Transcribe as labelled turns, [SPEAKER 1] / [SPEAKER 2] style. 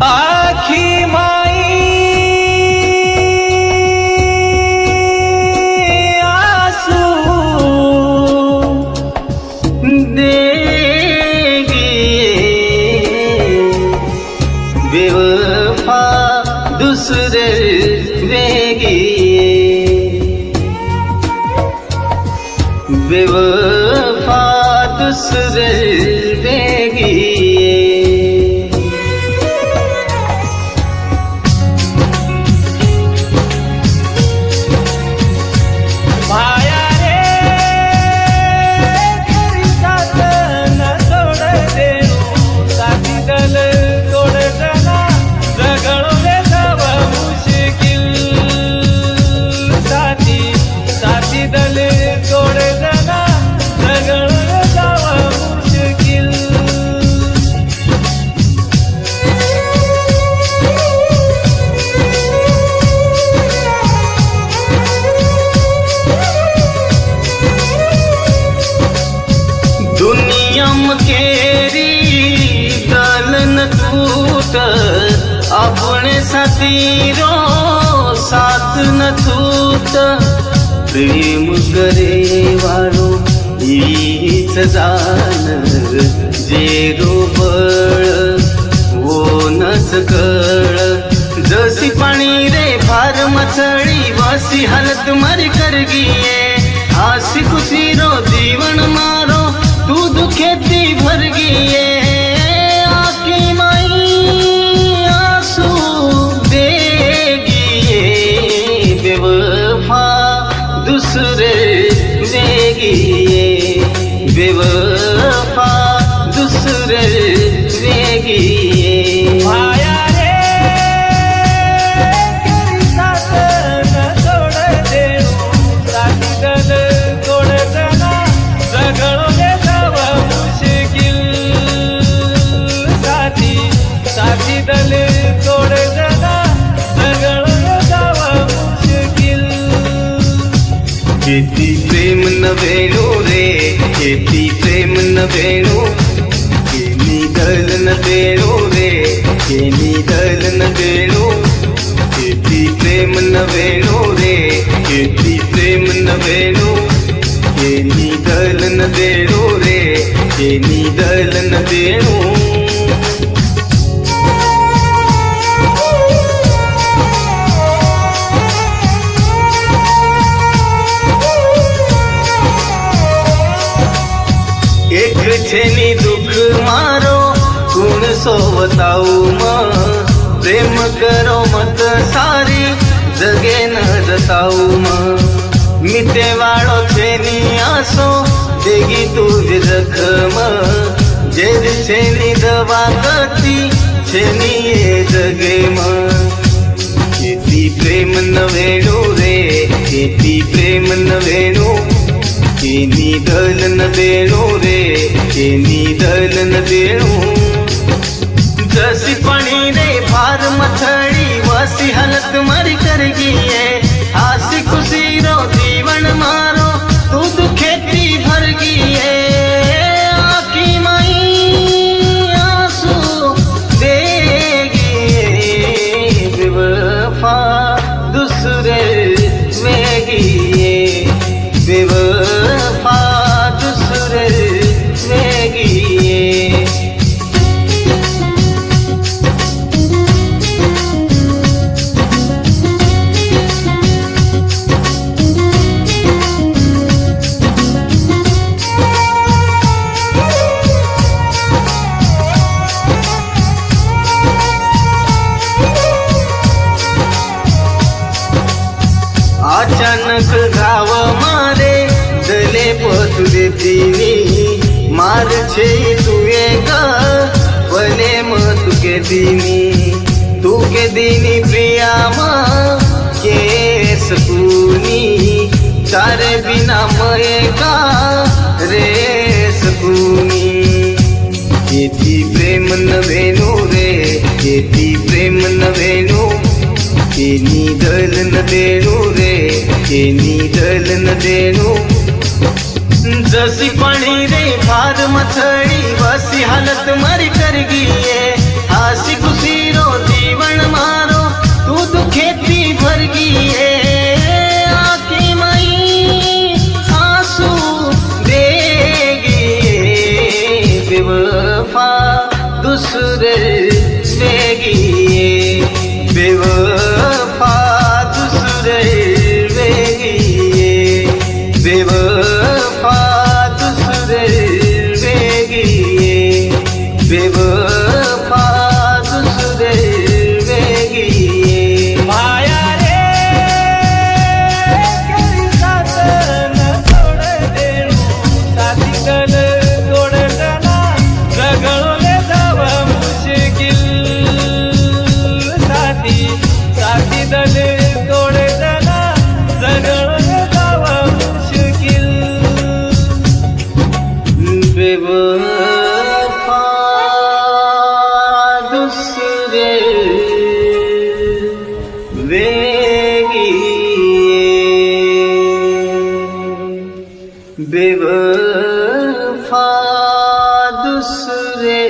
[SPEAKER 1] आखी माई आसू देगी बेवफा दूसरे वेगी बेवफा दूसरे वेगी अपने साथीरो साथ न छूट प्रेम करे वाळो हीच जाण जेरो बळ वो नस कळ जसी पाणी रे फार मछली वसी हालत मर कर गिये हसी खुशी रो जीवन मारो तू दुखेती भर गिये दूसरे वेगी बेवफा दूसरे वेगी माया रे तेरी साथ न छोड़ दे साथी दल तोड़ देना झगड़ों में सब मुश्किल साथी साथी दल तोड़ देना झगड़ों में सब मुश्किल किती प्रेम न वेणू रे किती प्रेम न वेणू केनी दल न वेणू रे केनी दल न वेणू किती प्रेम न वेणू रे किती प्रेम न वेणू केनी दल न वेणू रे केनी दल न वेणू एक छेनी दुख मारो गुण सो बताऊ प्रेम करो मत सारी जगे न जताऊ मिटे वाळो छेनी आसो देगी तुझे जखम जेद छेनी दवा करती छेनी ये जगे किती प्रेम न वेणू रे किती प्रेम न वेणू केनी दल न वेणू रे केनी दल न वेणू जसी पाणी रे फार मथड़ी वसी हालत मर कर गिये हसी खुशी रो जीवन मारो तू दुखेती भर गिये आखी माई आंसू देगी बेवफा दूसरे वेगी बेवफा दूसरे वेगी अचानक घाव मारे दले पतु देतीनी मार छे तुए ग बने तू के दीनी प्रिया के सकूनी तारे बिना मये का रे सकूनी केती प्रेम न वेणू रे केती प्रेम न वेणू केनी दल न वेणू रे केनी दल न वेणू जसी पाणी रे फार मथड़ी वसी हालत मर कर गिये हसी खुशी रो दुसरे वेगळी बेवफा दुसरे वेगळी बेवफा दुसरे वेगळी बेवफा दुसरे वेगळी
[SPEAKER 2] माया रे केली साथन सोड देणू साथी दल सोडताना रगळले जाव मुश्किल साथी दल सोडताना रगळले जाव मुश्किल
[SPEAKER 1] बेवफा दुसरे वेगळी बेवफा दुसरे